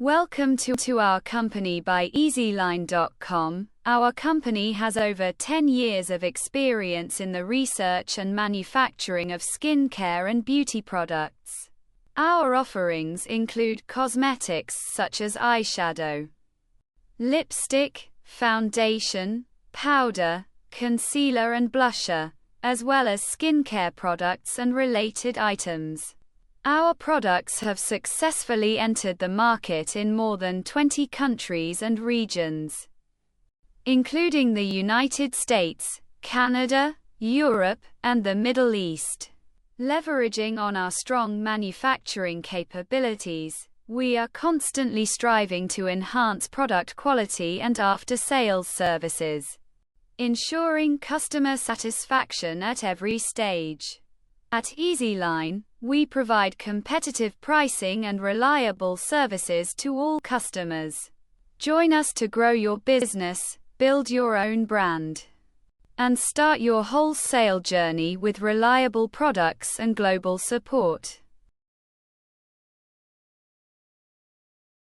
Welcome to our company by easyline.com. Our company has over 10 years of experience in the research and manufacturing of skincare and beauty products. Our offerings include cosmetics such as eyeshadow, lipstick, foundation, powder, concealer and blusher, as well as skincare products and related items. Our products have successfully entered the market in more than 20 countries and regions, including the United States, Canada, Europe, and the Middle East. Leveraging on our strong manufacturing capabilities, we are constantly striving to enhance product quality and after-sales services, ensuring customer satisfaction at every stage. At Easyline, we provide competitive pricing and reliable services to all customers. Join us to grow your business, build your own brand, and start your wholesale journey with reliable products and global support.